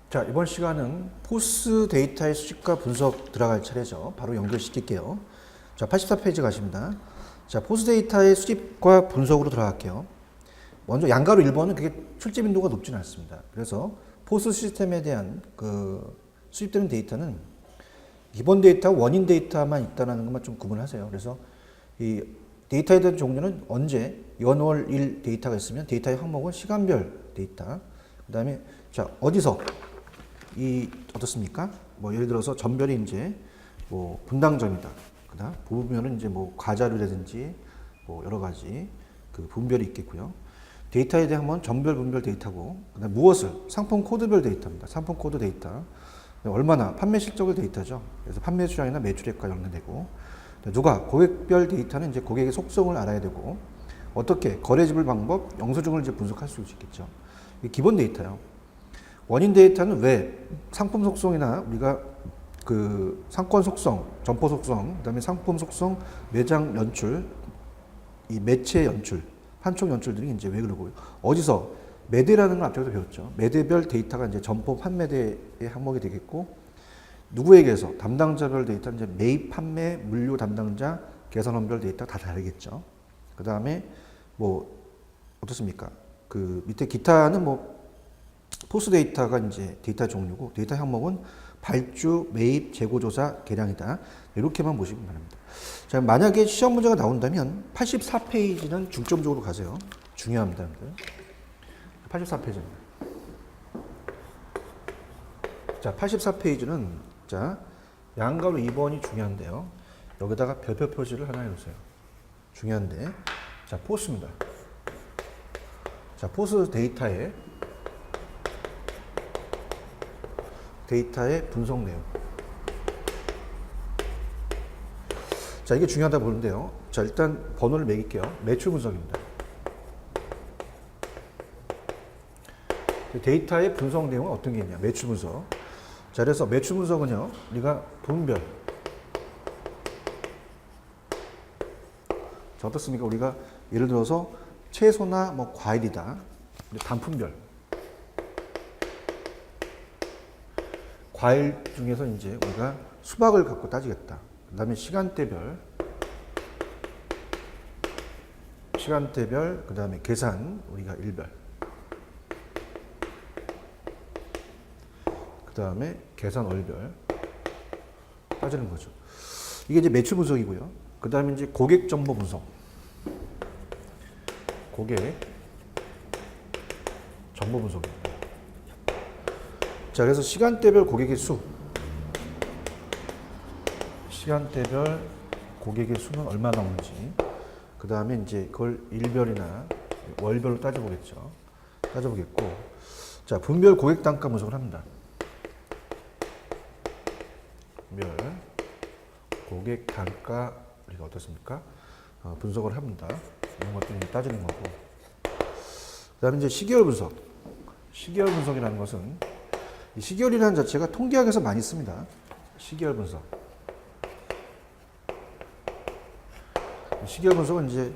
자, 이번 시간은 포스 데이터의 수집과 분석 들어갈 차례죠. 바로 연결시킬게요. 자, 84페이지 가십니다. 자, 포스 데이터의 수집과 분석으로 들어갈게요. 먼저 양가로 1번은 그게 출제 빈도가 높지는 않습니다. 그래서 포스 시스템에 대한 수집되는 데이터는 기본 데이터, 원인 데이터만 있다는 것만 좀 구분하세요. 그래서 이 데이터에 대한 종류는 언제 연월 일 데이터가 있으면 데이터의 항목은 시간별 데이터. 그다음에 자, 어디서 어떻습니까? 뭐 예를 들어서 전별이 이제 뭐 분당점이다. 그다음 부분별은 이제 뭐 과자료라든지 뭐 여러 가지 그 분별이 있겠고요. 데이터에 대한 전별 분별 데이터고, 그다음 무엇을 상품 코드별 데이터입니다. 상품 코드 데이터. 얼마나 판매 실적을 데이터죠. 그래서 판매 수량이나 매출액과 연관되고, 누가 고객별 데이터는 이제 고객의 속성을 알아야 되고, 어떻게 거래 지불 방법, 영수증을 이제 분석할 수 있겠죠. 이게 기본 데이터요. 원인 데이터는 왜 상품 속성이나 우리가 그 상권 속성, 점포 속성, 그다음에 상품 속성, 매장 연출, 이 매체 연출, 판촉 연출들이 이제 왜 그러고 어디서 매대라는 걸 앞쪽에서 배웠죠. 매대별 데이터가 이제 점포 판매대의 항목이 되겠고, 누구에게서 담당자별 데이터 이제 매입 판매 물류 담당자 계산원별 데이터가 다 다르겠죠. 그 다음에 뭐 어떻습니까? 그 밑에 기타는 뭐 포스 데이터가 이제 데이터 종류고, 데이터 항목은 발주, 매입, 재고 조사, 계량이다. 이렇게만 보시면 바랍니다. 자, 만약에 시험 문제가 나온다면 84페이지는 중점적으로 가세요. 중요합니다. 84페이지입니다. 자, 84페이지는 자, 양가로 2번이 중요한데요. 여기다가 별표 표시를 하나 해주세요. 중요한데, 자, 포스입니다. 자, 포스 데이터의 분석 내용. 자, 이게 중요하다 보는데요. 자, 일단 번호를 매길게요. 매출 분석입니다. 데이터의 분석 내용은 어떤 게 있냐? 매출 분석. 자, 그래서 매출 분석은요, 우리가 분별. 자, 어떻습니까? 우리가 예를 들어서 채소나 뭐 과일이다. 단품별. 과일 중에서 이제 우리가 수박을 갖고 따지겠다. 그 다음에 시간대별, 그 다음에 계산, 우리가 일별. 그 다음에 계산 월별 따지는 거죠. 이게 이제 매출 분석이고요. 그 다음에 이제 고객 정보 분석. 고객 정보 분석입니다. 자, 그래서 시간대별 고객의 수. 시간대별 고객의 수는 얼마 나오는지. 그 다음에 이제 그걸 일별이나 월별로 따져보겠죠. 따져보겠고. 자, 분별 고객 단가 분석을 합니다. 분별 고객 단가 우리가 어떻습니까? 분석을 합니다. 이런 것들을 따지는 거고. 그 다음에 이제 시계열 분석. 시계열 분석이라는 것은 이 시계열이라는 자체가 통계학에서 많이 씁니다. 시계열 분석. 시계열 분석은 이제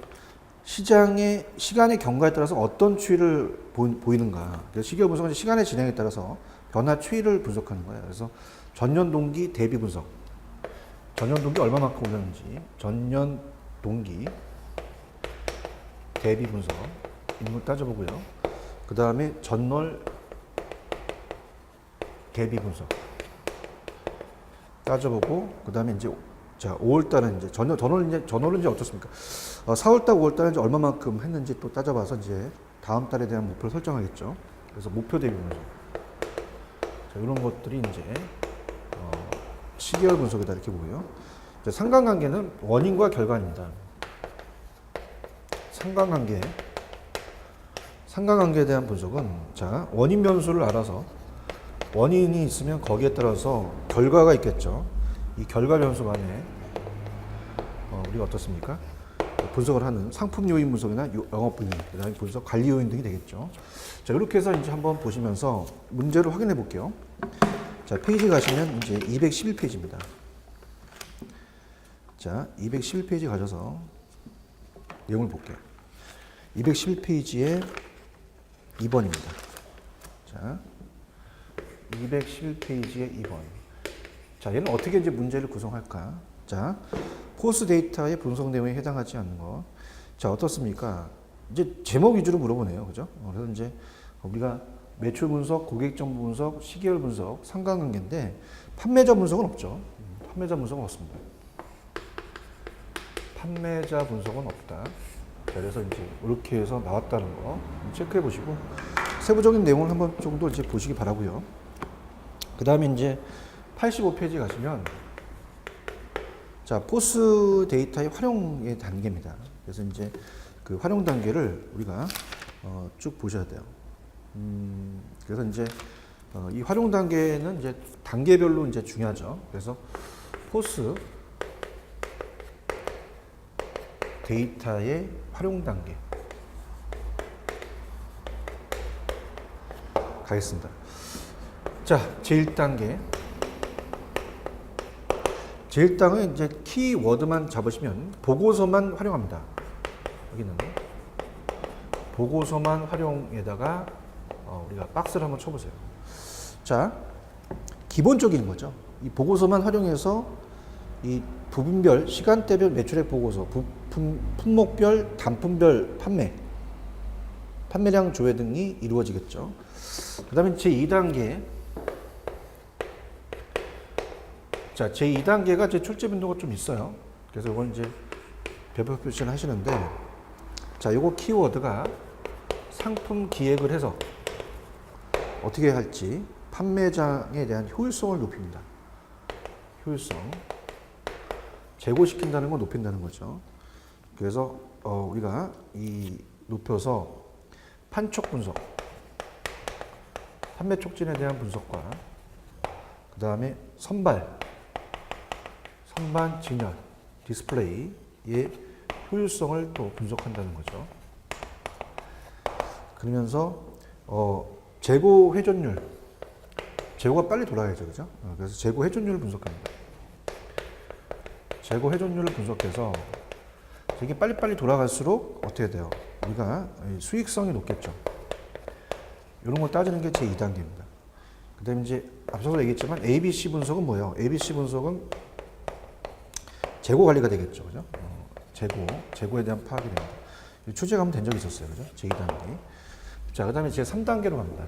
시간의 경과에 따라서 어떤 추이를 보이는가. 그래서 시계열 분석은 시간의 진행에 따라서 변화 추이를 분석하는 거예요. 그래서 전년 동기 대비 분석. 전년 동기 얼마만큼 올랐는지, 전년 동기 대비 분석 이런 걸 따져보고요. 그 다음에 전월 대비 분석 따져보고, 그 다음에 이제 자, 5월달은 이제 전월은 이제 어떻습니까? 4월달, 5월달은 이제 얼마만큼 했는지 또 따져봐서 이제 다음 달에 대한 목표를 설정하겠죠. 그래서 목표 대비 분석. 자, 이런 것들이 이제 시계열 분석이다 이렇게 보고요. 자, 상관관계는 원인과 결과입니다. 상관관계에 대한 분석은 자, 원인 변수를 알아서 원인이 있으면 거기에 따라서 결과가 있겠죠. 이 결과 변수 안에 우리가 어떻습니까? 분석을 하는 상품 요인 분석이나 영업 요인, 그다음에 분석 관리 요인 등이 되겠죠. 자, 이렇게 해서 이제 한번 보시면서 문제를 확인해 볼게요. 자, 페이지 가시면 이제 211페이지입니다. 자, 211페이지 가셔서 내용을 볼게요. 211페이지에 2번입니다. 자, 211페이지의 2번. 자, 얘는 어떻게 이제 문제를 구성할까? 자, 포스 데이터의 분석 내용에 해당하지 않는 거. 자, 어떻습니까? 이제 제목 위주로 물어보네요. 그죠? 그래서 이제 우리가 매출 분석, 고객 정보 분석, 시계열 분석, 상관관계인데 판매자 분석은 없죠. 판매자 분석은 없습니다. 판매자 분석은 없다. 자, 그래서 이제 이렇게 해서 나왔다는 거 체크해 보시고 세부적인 내용을 한번 정도 이제 보시기 바라고요. 그 다음에 이제 85페이지 가시면 자, 포스 데이터의 활용의 단계입니다. 그래서 이제 그 활용 단계를 우리가 쭉 보셔야 돼요. 그래서 이제 이 활용 단계는 이제 단계별로 이제 중요하죠. 그래서 포스 데이터의 활용 단계 가겠습니다. 자, 제1단계. 제1단은 이제 키워드만 잡으시면 보고서만 활용합니다. 여기는 보고서만 활용에다가 우리가 박스를 한번 쳐보세요. 자, 기본적인 거죠. 이 보고서만 활용해서 이 부분별, 시간대별 매출액 보고서, 품목별, 단품별 판매량 조회 등이 이루어지겠죠. 그 다음에 제2단계. 자, 제2단계가 제 출제 빈도가 좀 있어요. 그래서 이건 이제 배분 표시를 하시는데, 자, 요거 키워드가 상품 기획을 해서 어떻게 할지 판매장에 대한 효율성을 높입니다. 효율성. 재고시킨다는 건 높인다는 거죠. 그래서 우리가 이 높여서 판촉 분석, 판매 촉진에 대한 분석과 그 다음에 선반 진열, 디스플레이의 효율성을 또 분석한다는 거죠. 그러면서 재고 회전율, 재고가 빨리 돌아야죠, 그죠? 그래서 재고 회전율을 분석합니다. 재고 회전율을 분석해서 이게 빨리빨리 돌아갈수록 어떻게 돼요? 우리가 수익성이 높겠죠. 이런 걸 따지는 게 제2단계입니다. 그 다음에 이제 앞서서 얘기했지만 ABC 분석은 뭐예요? ABC 분석은 재고 관리가 되겠죠. 그죠? 재고에 대한 파악이 됩니다. 출제가 한번 된 적이 있었어요. 그죠? 제2단계. 자, 그 다음에 제3단계로 갑니다.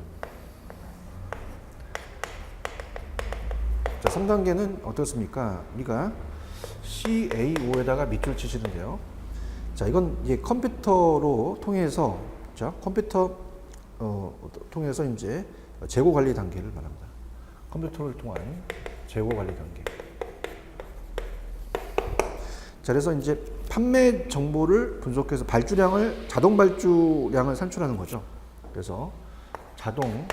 자, 3단계는 어떻습니까? 우리가 CAO에다가 밑줄 치시는데요. 자, 이건 이제 컴퓨터로 통해서, 자, 컴퓨터 통해서 이제 재고 관리 단계를 말합니다. 컴퓨터를 통한 재고 관리 단계. 자, 그래서 이제 판매 정보를 분석해서 자동 발주량을 산출하는 거죠. 그래서 자동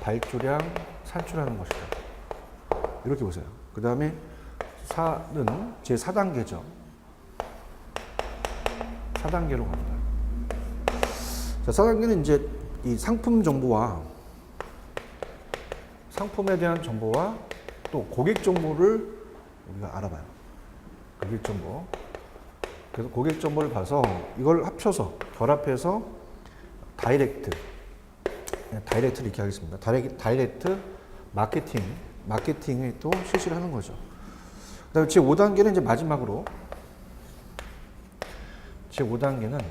발주량 산출하는 것이다. 이렇게 보세요. 그 다음에 4는 제4단계죠. 4단계로 갑니다. 자, 4단계는 이제 이 상품 정보와 상품에 대한 정보와 또 고객 정보를 우리가 알아봐요. 고객 정보. 그래서 고객 정보를 봐서 이걸 합쳐서 결합해서 다이렉트를 이렇게 하겠습니다. 다이렉트 마케팅에 또 실시를 하는 거죠. 그다음에 제5단계는 이제 마지막으로 제5단계는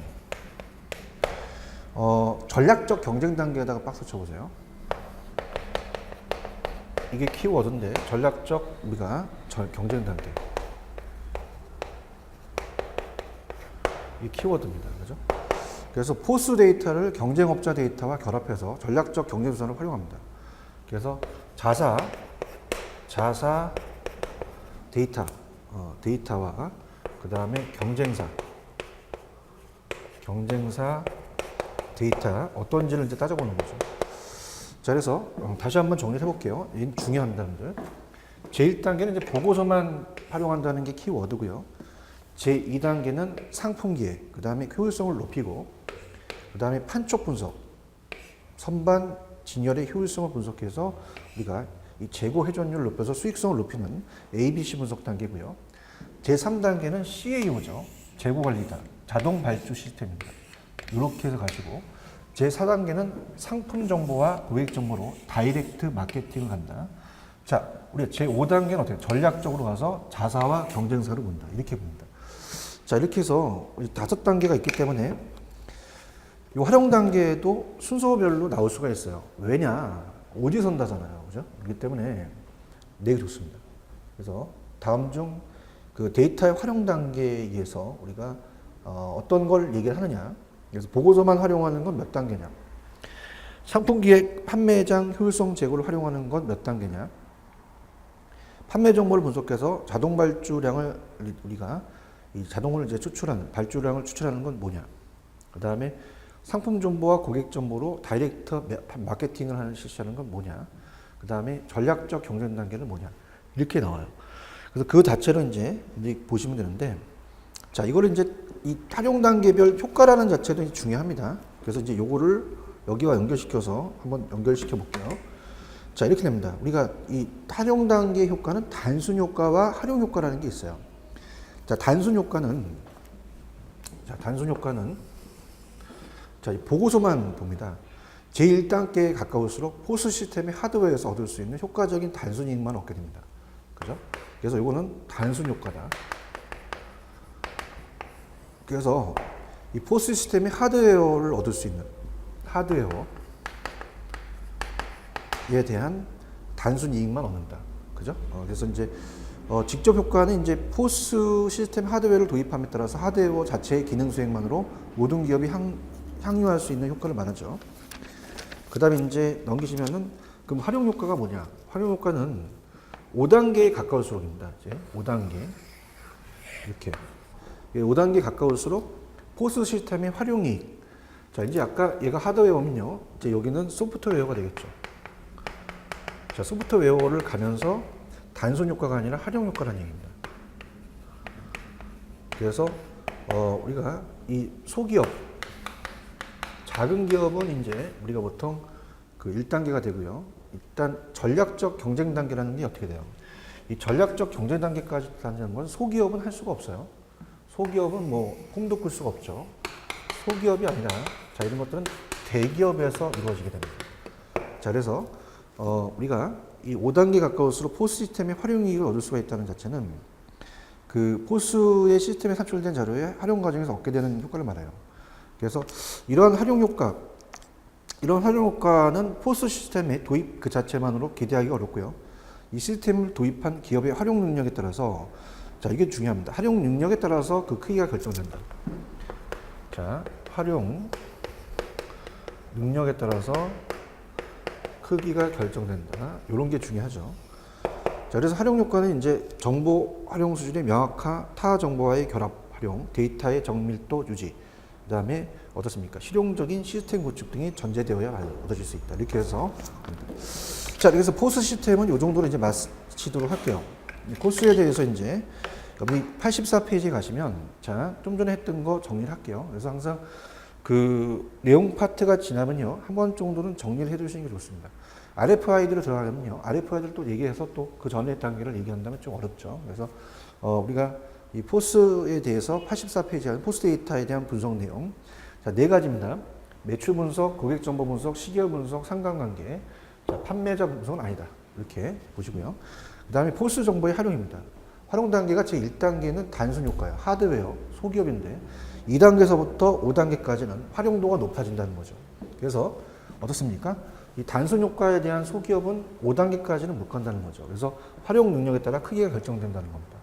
전략적 경쟁 단계에다가 박스 쳐보세요. 이게 키워드인데 전략적 우리가 경쟁 단계. 이 키워드입니다. 그죠? 그래서 포스 데이터를 경쟁업자 데이터와 결합해서 전략적 경쟁 수단을 활용합니다. 그래서 자사 데이터와 그 다음에 경쟁사 데이터 어떤지를 이제 따져보는 거죠. 자, 그래서 다시 한번 정리를 해볼게요. 이 중요합니다, 여러분들. 제1단계는 이제 보고서만 활용한다는 게 키워드고요. 제2단계는 상품 기획, 그 다음에 효율성을 높이고, 그 다음에 판촉 분석, 선반 진열의 효율성을 분석해서 우리가 이 재고 회전율을 높여서 수익성을 높이는 ABC 분석 단계고요. 제3단계는 CAO죠. 재고 관리다. 자동 발주 시스템입니다. 이렇게 해서 가지고 제4단계는 상품 정보와 고객 정보로 다이렉트 마케팅을 한다. 자, 우리 제5단계는 어떻게? 전략적으로 가서 자사와 경쟁사를 본다. 이렇게 봅니다. 자, 이렇게 해서 5단계가 있기 때문에 이 활용 단계도 순서별로 나올 수가 있어요. 왜냐? 오지선다잖아요. 그죠? 그렇기 때문에 내기 좋습니다. 그래서 다음 중 그 데이터의 활용 단계에 의해서 우리가 어떤 걸 얘기를 하느냐. 그래서 보고서만 활용하는 건 몇 단계냐. 상품 기획, 판매장 효율성 제고를 활용하는 건 몇 단계냐. 판매 정보를 분석해서 자동 발주량을 우리가 이 자동을 이제 추출하는 발주량을 추출하는 건 뭐냐. 그 다음에 상품 정보와 고객 정보로 다이렉트 마케팅을 실시하는 건 뭐냐. 그 다음에 전략적 경쟁 단계는 뭐냐. 이렇게 나와요. 그래서 그 자체를 이제 보시면 되는데, 자, 이거를 이제 이 활용 단계별 효과라는 자체도 중요합니다. 그래서 이제 요거를 여기와 연결시켜서 한번 연결시켜 볼게요. 자, 이렇게 됩니다. 우리가 이 활용 단계 효과는 단순 효과와 활용 효과라는 게 있어요. 자, 단순 효과는 자, 이 보고서만 봅니다. 제1단계에 가까울수록 포스 시스템의 하드웨어에서 얻을 수 있는 효과적인 단순 이익만 얻게 됩니다. 그죠? 그래서 이거는 단순 효과다. 그래서 이 포스 시스템의 하드웨어를 얻을 수 있는 하드웨어에 대한 단순 이익만 얻는다. 그죠? 그래서 이제 직접 효과는 이제 포스 시스템 하드웨어를 도입함에 따라서 하드웨어 자체의 기능 수행만으로 모든 기업이 향유할 수 있는 효과를 말하죠. 그 다음에 이제 넘기시면은 그럼 활용 효과가 뭐냐? 활용 효과는 5단계에 가까울수록입니다. 이제 5단계. 이렇게. 5단계에 가까울수록 포스 시스템의 활용이익. 자, 이제 아까 얘가 하드웨어면요. 이제 여기는 소프트웨어가 되겠죠. 자, 소프트웨어를 가면서 단순 효과가 아니라 활용 효과라는 얘기입니다. 그래서 우리가 이 소기업, 작은 기업은 이제 우리가 보통 그 1단계가 되고요. 일단 전략적 경쟁 단계라는 게 어떻게 돼요? 이 전략적 경쟁 단계까지 가는 건 소기업은 할 수가 없어요. 소기업은 뭐 꿈도 꿀 수가 없죠. 소기업이 아니라 자, 이런 것들은 대기업에서 이루어지게 됩니다. 자, 그래서 우리가 이 5단계 가까울수록 포스 시스템의 활용이익을 얻을 수가 있다는 자체는 그 포스의 시스템에 산출된 자료의 활용 과정에서 얻게 되는 효과를 말해요. 그래서 이러한 활용 효과는 포스 시스템의 도입 그 자체만으로 기대하기가 어렵고요. 이 시스템을 도입한 기업의 활용 능력에 따라서, 자, 이게 중요합니다. 활용 능력에 따라서 그 크기가 결정된다. 자, 활용 능력에 따라서 크기가 결정된다. 이런 게 중요하죠. 자, 그래서 활용 효과는 이제 정보 활용 수준의 명확화, 타 정보와의 결합 활용, 데이터의 정밀도 유지, 그 다음에 어떻습니까? 실용적인 시스템 구축 등이 전제되어야 얻어질 수 있다. 이렇게 해서. 자, 그래서 포스 시스템은 이 정도로 이제 마치도록 할게요. 코스에 대해서 이제 여기 84페이지에 가시면, 자, 좀 전에 했던 거 정리를 할게요. 그래서 항상 그 내용 파트가 지나면요, 한 번 정도는 정리를 해 두시는 게 좋습니다. RFID로 들어가면요, RFID를 또 얘기해서 또 그 전에 단계를 얘기한다면 좀 어렵죠. 그래서 우리가 이 포스에 대해서 84페이지에 포스 데이터에 대한 분석 내용, 자, 4가지입니다. 매출 분석, 고객 정보 분석, 시기업 분석, 상관관계, 자, 판매자 분석은 아니다. 이렇게 보시고요. 그 다음에 포스 정보의 활용입니다. 활용 단계가 제 1단계는 단순 효과예요. 하드웨어, 소기업인데 2단계에서부터 5단계까지는 활용도가 높아진다는 거죠. 그래서 어떻습니까? 이 단순 효과에 대한 소기업은 5단계까지는 못 간다는 거죠. 그래서 활용 능력에 따라 크기가 결정된다는 겁니다.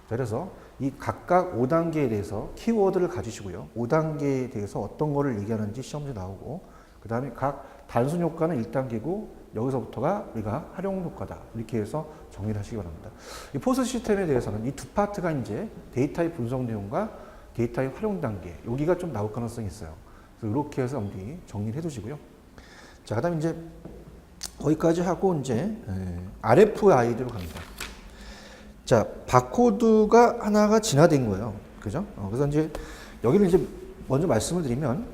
그래서 이 각각 5단계에 대해서 키워드를 가지시고요. 5단계에 대해서 어떤 거를 얘기하는지 시험지 나오고, 그 다음에 각 단순 효과는 1단계고 여기서부터가 우리가 활용 효과다. 이렇게 해서 정리를 하시기 바랍니다. 이 포스 시스템에 대해서는 이 두 파트가 이제 데이터의 분석 내용과 데이터의 활용 단계, 여기가 좀 나올 가능성이 있어요. 그래서 이렇게 해서 엄디 정리를 해 두시고요. 자, 그 다음에 이제 거기까지 하고 이제 RFID로 갑니다. 자, 바코드가 하나가 진화된 거예요. 그죠? 그래서 이제 여기를 이제 먼저 말씀을 드리면,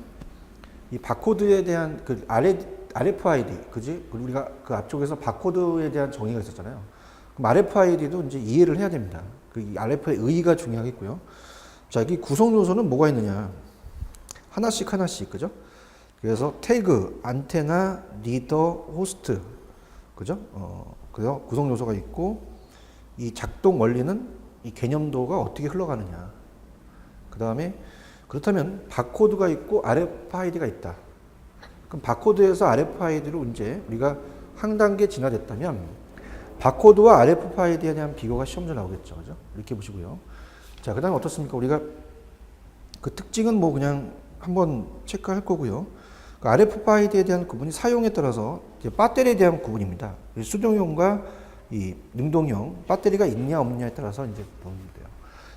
이 바코드에 대한 그 RFID, 그지? 우리가 그 앞쪽에서 바코드에 대한 정의가 있었잖아요. 그럼 RFID도 이제 이해를 해야 됩니다. 그 RF의 의의가 중요하겠고요. 자, 여기 구성 요소는 뭐가 있느냐? 하나씩, 그죠? 그래서 태그, 안테나, 리더, 호스트, 그죠? 그래서 구성 요소가 있고 이 작동 원리는 이 개념도가 어떻게 흘러가느냐. 그 다음에 그렇다면 바코드가 있고 RFID가 있다. 그럼 바코드에서 RFID로 이제 우리가 한 단계 진화됐다면 바코드와 RFID에 대한 비교가 시험 문제 나오겠죠. 그죠? 이렇게 보시고요. 자, 그 다음에 어떻습니까? 우리가 그 특징은 뭐 그냥 한번 체크할 거고요. 그 RFID에 대한 구분이 사용에 따라서 이제 배터리에 대한 구분입니다. 수동용과 이 능동형 배터리가 있냐 없냐에 따라서 이제 보면 돼요.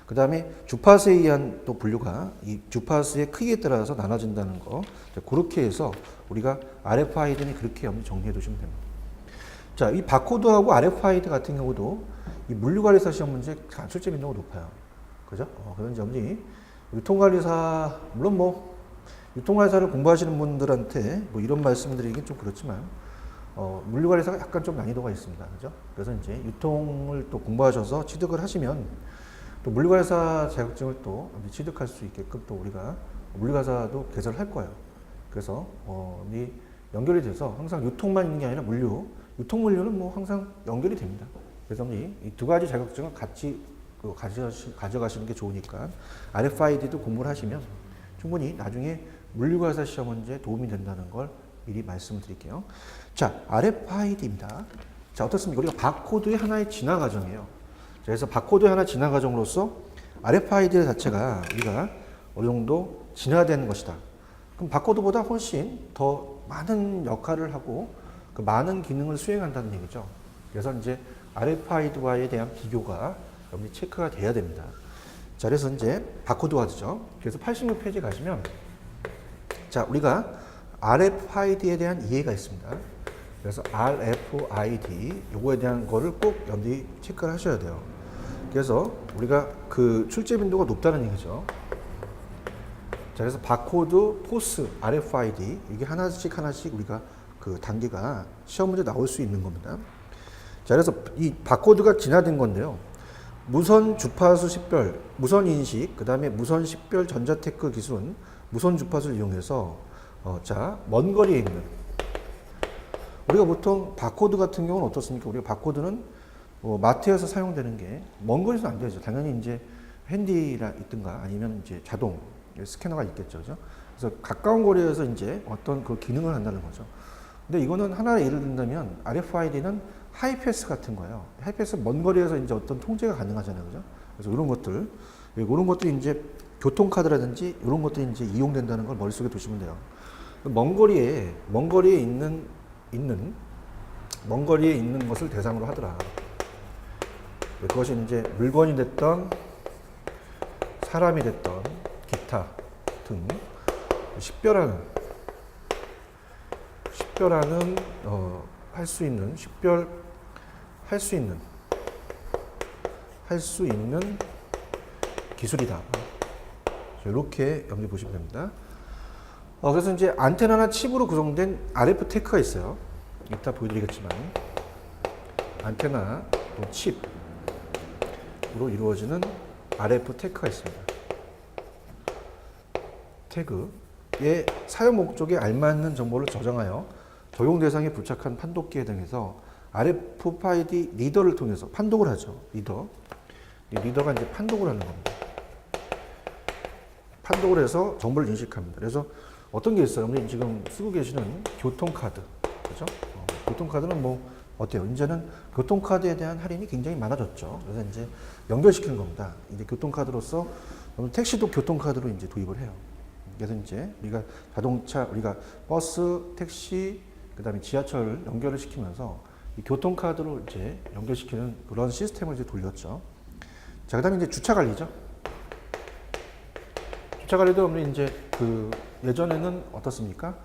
그 다음에 주파수에 의한 또 분류가 이 주파수의 크기에 따라서 나눠진다는 거. 그렇게 해서 우리가 RFID는 그렇게 정리해 두시면 됩니다. 자, 이 바코드하고 RFID 같은 경우도 이 물류관리사 시험 문제 출제 빈도가 높아요. 그죠? 그런 점이 유통관리사, 물론 뭐 유통관리사를 공부하시는 분들한테 뭐 이런 말씀드리긴 좀 그렇지만 물류관리사가 약간 좀 난이도가 있습니다. 그죠? 그래서 이제 유통을 또 공부하셔서 취득을 하시면 또 물류관리사 자격증을 또 취득할 수 있게끔 또 우리가 물류관리사도 개설을 할 거예요. 그래서 이 연결이 돼서 항상 유통만 있는 게 아니라 유통 물류는 뭐 항상 연결이 됩니다. 그래서 이 두 가지 자격증을 같이 가져가시는 게 좋으니까 RFID도 공부를 하시면 충분히 나중에 물류관리사 시험 문제에 도움이 된다는 걸 미리 말씀을 드릴게요. 자, RFID입니다. 자, 어떻습니까? 우리가 바코드의 하나의 진화 과정이에요. 그래서 바코드의 하나의 진화 과정으로서 RFID 자체가 우리가 어느 정도 진화되는 것이다. 그럼 바코드보다 훨씬 더 많은 역할을 하고 그 많은 기능을 수행한다는 얘기죠. 그래서 이제 RFID와에 대한 비교가 여러분이 체크가 돼야 됩니다. 자, 그래서 이제 바코드 와드죠. 그래서 86페이지 가시면 자, 우리가 RFID에 대한 이해가 있습니다. 그래서 RFID 요거에 대한 거를 꼭 여러분들이 체크를 하셔야 돼요. 그래서 우리가 그 출제 빈도가 높다는 얘기죠. 자, 그래서 바코드, 포스, RFID 이게 하나씩 우리가 그 단계가 시험 문제 나올 수 있는 겁니다. 자, 그래서 이 바코드가 진화된 건데요. 무선 주파수 식별, 무선 인식, 그 다음에 무선 식별 전자테크 기술은 무선 주파수를 이용해서 자, 먼 거리에 있는 우리가 보통 바코드 같은 경우는 어떻습니까? 우리가 바코드는 마트에서 사용되는 게 먼 거리에서 안 되죠. 당연히 이제 핸디라 있든가 아니면 이제 자동 스캐너가 있겠죠. 그죠? 그래서 가까운 거리에서 이제 어떤 그 기능을 한다는 거죠. 근데 이거는 하나의 예를 든다면 RFID는 하이패스 같은 거예요. 하이패스 먼 거리에서 이제 어떤 통제가 가능하잖아요. 그죠? 그래서 이런 것들이 이제 교통카드라든지 이런 것들이 이제 이용된다는 걸 머릿속에 두시면 돼요. 먼 거리에 있는 것을 대상으로 하더라. 그것이 이제 물건이 됐던 사람이 됐던 기타 등 식별하는 할 수 있는 기술이다. 이렇게 여러분들 보시면 됩니다. 그래서 이제 안테나나 칩으로 구성된 RF 테크가 있어요. 이따 보여드리겠지만 안테나 또 칩으로 이루어지는 RF 테크가 있습니다. 태그의 사용 목적에 알맞는 정보를 저장하여 적용 대상에 부착한 판독기에 등에서 RFID 리더를 통해서 판독을 하죠. 리더가 이제 판독을 하는 겁니다. 판독을 해서 정보를 인식합니다. 그래서 어떤 게 있어요? 여러분이 지금 쓰고 계시는 교통카드, 그죠? 교통카드는 뭐 어때요? 이제는 교통카드에 대한 할인이 굉장히 많아졌죠. 그래서 이제 연결시키는 겁니다. 이제 교통카드로서 택시도 교통카드로 이제 도입을 해요. 그래서 이제 우리가 버스, 택시, 그다음에 지하철을 연결을 시키면서 이 교통카드로 이제 연결시키는 그런 시스템을 이제 돌렸죠. 자, 그다음에 이제 주차 관리죠. 주차 관리도 우리 이제 예전에는 어떻습니까?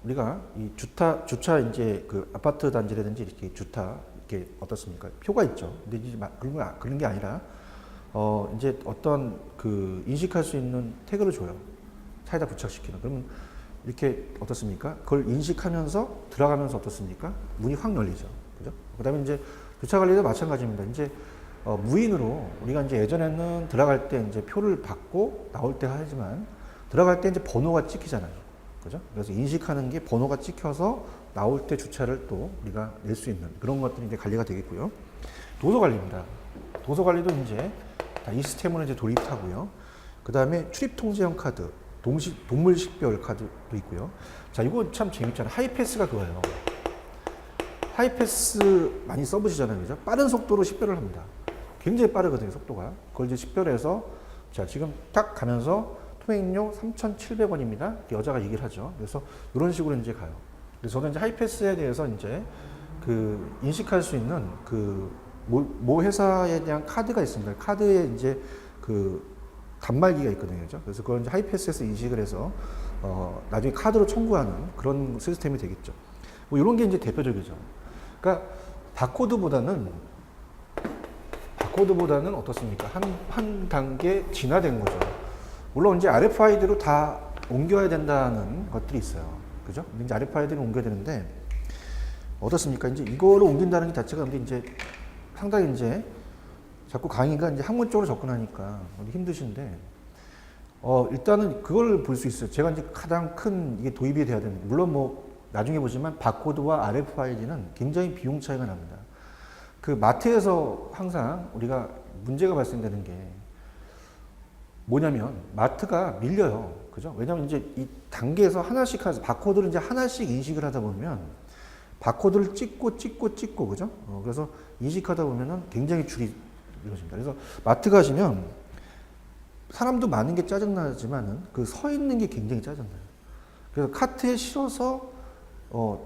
우리가 이 주차 이제 그 아파트 단지라든지 이렇게 이렇게 어떻습니까? 표가 있죠. 근데 이제 그런 게 아니라 이제 어떤 그 인식할 수 있는 태그를 줘요. 차에다 부착시키는. 그러면 이렇게 어떻습니까? 그걸 인식하면서 들어가면서 어떻습니까? 문이 확 열리죠. 그죠? 그 다음에 이제 주차 관리도 마찬가지입니다. 이제 무인으로 우리가 이제 예전에는 들어갈 때 이제 표를 받고 나올 때 하지만 들어갈 때 이제 번호가 찍히잖아요. 그죠? 그래서 인식하는 게 번호가 찍혀서 나올 때 주차를 또 우리가 낼 수 있는 그런 것들이 이제 관리가 되겠고요. 도서 관리입니다. 도서 관리도 이제 다 이 시스템으로 이제 도입하고요. 그 다음에 출입 통제형 카드, 동물 식별 카드도 있고요. 자, 이거 참 재밌잖아요. 하이패스가 그거예요. 하이패스 많이 써보시잖아요. 그죠? 빠른 속도로 식별을 합니다. 굉장히 빠르거든요, 속도가. 그걸 이제 식별해서, 자, 지금 딱 가면서 통행료 3,700원입니다. 여자가 얘기를 하죠. 그래서 이런 식으로 이제 가요. 그래서 저는 이제 하이패스에 대해서 이제 그 인식할 수 있는 그 모 회사에 대한 카드가 있습니다. 카드에 이제 그 단말기가 있거든요. 그죠? 그래서 그걸 이제 하이패스에서 인식을 해서 나중에 카드로 청구하는 그런 시스템이 되겠죠. 뭐 이런 게 이제 대표적이죠. 그러니까 바코드보다는 어떻습니까? 한 단계 진화된 거죠. 물론 이제 RFID로 다 옮겨야 된다는 것들이 있어요. 그죠? 근데 이제 RFID로 옮겨야 되는데 어떻습니까? 이제 이거를 옮긴다는 게 자체가 근데 이제 상당히 이제 자꾸 강의가 이제 학문적으로 접근하니까 힘드신데 일단은 그걸 볼 수 있어요. 제가 이제 가장 큰 이게 도입이 돼야 되는 물론 뭐 나중에 보지만 바코드와 RFID는 굉장히 비용 차이가 납니다. 그 마트에서 항상 우리가 문제가 발생되는 게 뭐냐면 마트가 밀려요. 그죠? 왜냐면 이제 이 단계에서 하나씩 바코드를 이제 하나씩 인식을 하다 보면 바코드를 찍고, 그죠? 그래서 인식하다 보면은 굉장히 줄이 이루어집니다. 그래서 마트 가시면 사람도 많은 게 짜증나지만은 그 서 있는 게 굉장히 짜증나요. 그래서 카트에 실어서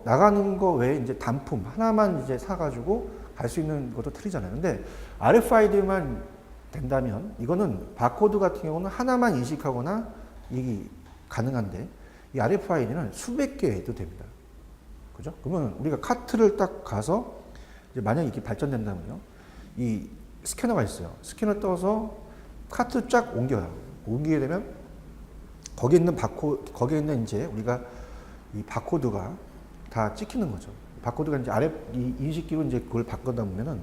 나가는 거 외에 이제 단품 하나만 이제 사가지고 갈 수 있는 것도 틀리잖아요. 근데 RFID만 된다면 이거는 바코드 같은 경우는 하나만 인식하거나 이게 가능한데 이 RFID는 수백 개도 됩니다. 그죠? 그러면 우리가 카트를 딱 가서 이제 만약에 이렇게 발전된다면요. 이 스캐너가 있어요. 스캐너 떠서 카트 쫙 옮겨요. 옮기게 되면 거기에 있는 이제 우리가 이 바코드가 다 찍히는 거죠. 바코드가 이제 이 인식기로 이제 그걸 바꾸다 보면은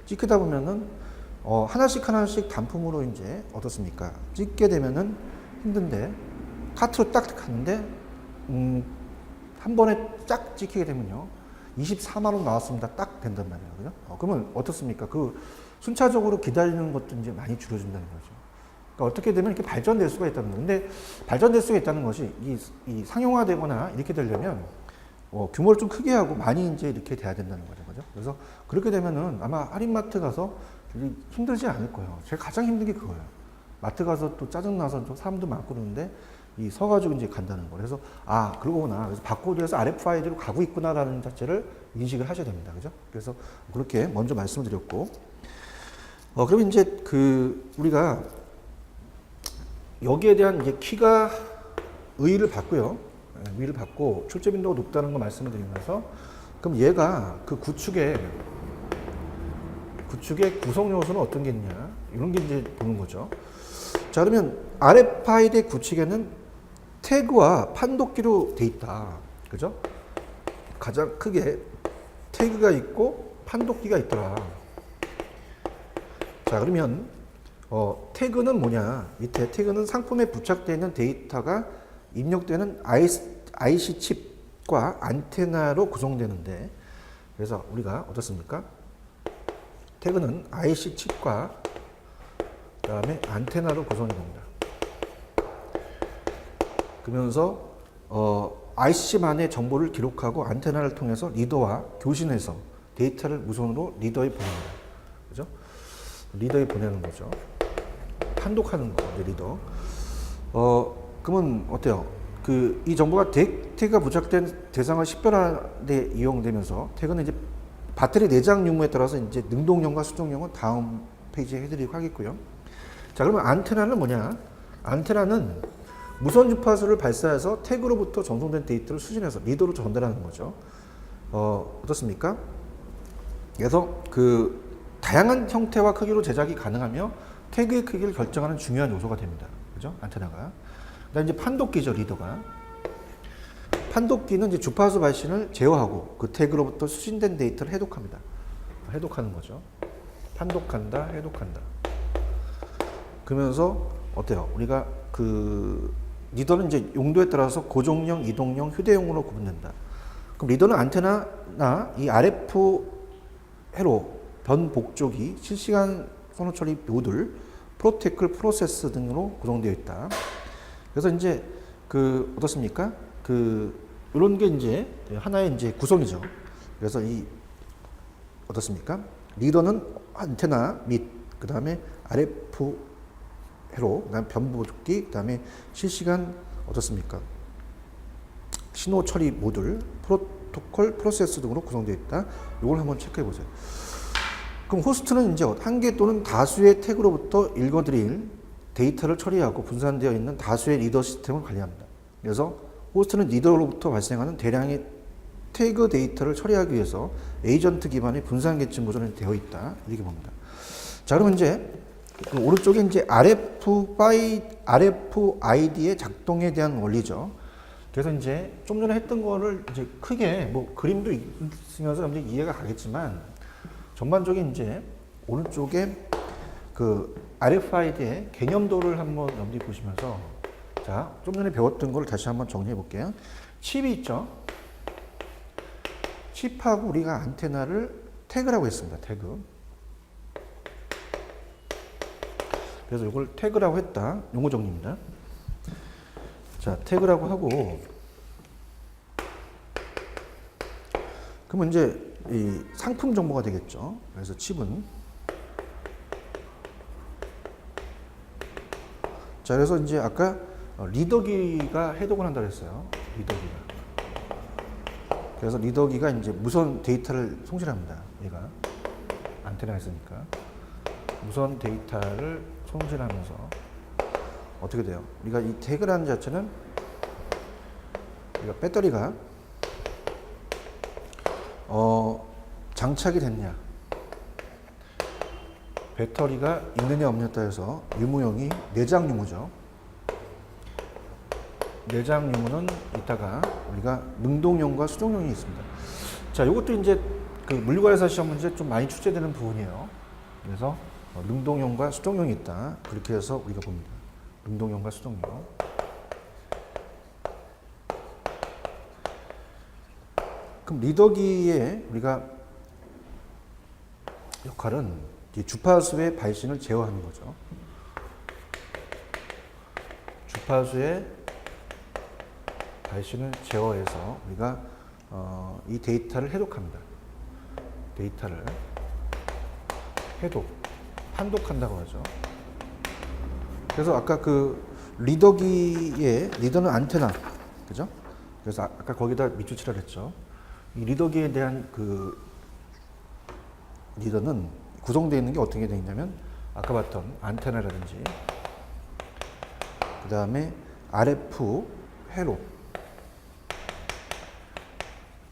찍히다 보면은 하나씩 단품으로 이제 어떻습니까? 찍게 되면은 힘든데 카트로 딱 갔는데 한 번에 쫙 찍히게 되면요. 24만 원 나왔습니다. 딱 된단 말이에요. 그죠? 그러면 어떻습니까? 그 순차적으로 기다리는 것도 이제 많이 줄여준다는 거죠. 그러니까 어떻게 되면 이렇게 발전될 수가 있다는 거예요. 근데 발전될 수가 있다는 것이 이 상용화되거나 이렇게 되려면 규모를 좀 크게 하고 많이 이제 이렇게 돼야 된다는 거죠. 그죠? 그래서 그렇게 되면은 아마 할인마트 가서 힘들지 않을 거예요. 제가 가장 힘든 게 그거예요. 마트 가서 또 짜증나서 좀 사람도 많고 그러는데 이 서가지고 이제 간다는 거. 그래서 그러구나. 그래서 바코드에서 RFID로 가고 있구나라는 자체를 인식을 하셔야 됩니다. 그죠? 그래서 그렇게 먼저 말씀드렸고, 그러면 이제 우리가 여기에 대한 이제 키가 의의를 받고요. 의의를 받고 출제 빈도가 높다는 거 말씀을 드리면서 그럼 얘가 그 구축의 구성 요소는 어떤 게 있냐 이런 게 이제 보는 거죠. 자, 그러면 RFID 구축에는 태그와 판독기로 돼 있다. 그죠? 가장 크게 태그가 있고 판독기가 있더라. 자, 그러면 태그는 뭐냐? 밑에 태그는 상품에 부착되어 있는 데이터가 입력되는 IC 칩과 안테나로 구성되는데, 그래서 우리가 어떻습니까? 태그는 IC 칩과 그다음에 안테나로 구성이 됩니다. 그러면서 IC만의 정보를 기록하고 안테나를 통해서 리더와 교신해서 데이터를 무선으로 리더에 보냅니다. 그죠? 리더에 보내는 거죠. 판독하는 거, 리더. 그러면 어때요? 이 정보가 태그가 부착된 대상을 식별하는데 이용되면서 태그는 이제 배터리 내장 유무에 따라서 이제 능동형과 수동형은 다음 페이지에 해드리고 하겠고요. 자, 그러면 안테나는 뭐냐? 안테나는 무선 주파수를 발사해서 태그로부터 전송된 데이터를 수신해서 리더로 전달하는 거죠. 어떻습니까? 그래서 다양한 형태와 크기로 제작이 가능하며 태그의 크기를 결정하는 중요한 요소가 됩니다. 그죠? 안테나가. 그다음 이제 판독기죠, 리더가. 판독기는 이제 주파수 발신을 제어하고 그 태그로부터 수신된 데이터를 해독합니다. 해독하는 거죠. 판독한다, 해독한다. 그러면서 어때요? 우리가 리더는 이제 용도에 따라서 고정형, 이동형, 휴대용으로 구분된다. 그럼 리더는 안테나나 이 RF 회로, 변복조기, 실시간 선호 처리 모듈, 프로테클 프로세스 등으로 구성되어 있다. 그래서 이제 그 어떻습니까? 이런 게 이제 하나의 이제 구성이죠. 그래서 이 어떻습니까? 리더는 안테나 및 그다음에 RF 회로, 그다음에 변복조기, 그다음에 실시간 어떻습니까? 신호 처리 모듈, 프로토콜 프로세스 등으로 구성되어 있다. 이걸 한번 체크해 보세요. 그럼 호스트는 이제 한 개 또는 다수의 태그로부터 읽어드릴 데이터를 처리하고 분산되어 있는 다수의 리더 시스템을 관리합니다. 그래서 호스트는 리더로부터 발생하는 대량의 태그 데이터를 처리하기 위해서 에이전트 기반의 분산 계층 구조는 되어 있다. 이렇게 봅니다. 자, 그러면 이제 그 오른쪽에 이제 RFID의 작동에 대한 원리죠. 그래서 이제 좀 전에 했던 거를 이제 크게 뭐 그림도 있으면서 이해가 가겠지만 전반적인 이제 오른쪽에 그 RFID의 개념도를 한번 염두에 보시면서 자, 좀 전에 배웠던 걸 다시 한번 정리해 볼게요. 칩이 있죠. 칩하고 우리가 안테나를 태그라고 했습니다. 태그. 그래서 이걸 태그라고 했다. 용어 정리입니다. 자, 태그라고 하고 그러면 이제 이 상품 정보가 되겠죠. 그래서 칩은 자, 그래서 이제 아까 리더기가 해독을 한다고 했어요. 리더기가. 그래서 리더기가 이제 무선 데이터를 송신합니다. 얘가 안테나가 있으니까 무선 데이터를 송신하면서 어떻게 돼요? 우리가 이 태그라는 자체는 우리가 배터리가 장착이 됐냐, 배터리가 있느냐 없느냐에 따라서 유무형이 내장 유무죠. 내장 유무는 이따가 우리가 능동형과 수동형이 있습니다. 자, 이것도 이제 그 물리과에서 시험 문제 좀 많이 출제되는 부분이에요. 그래서 능동형과 수동형이 있다. 그렇게 해서 우리가 봅니다. 능동형과 수동형. 그럼 리더기의 우리가 역할은 주파수의 발신을 제어하는 거죠. 주파수의 발신을 제어해서 우리가 이 데이터를 해독합니다. 데이터를 판독한다고 하죠. 그래서 아까 그 리더기의 리더는 안테나, 그죠? 그래서 아까 거기다 밑줄 치라 그랬죠. 이 리더기에 대한 그 리더는 구성되어 있는 게 어떻게 되어 있냐면 아까 봤던 안테나라든지 그 다음에 RF 회로,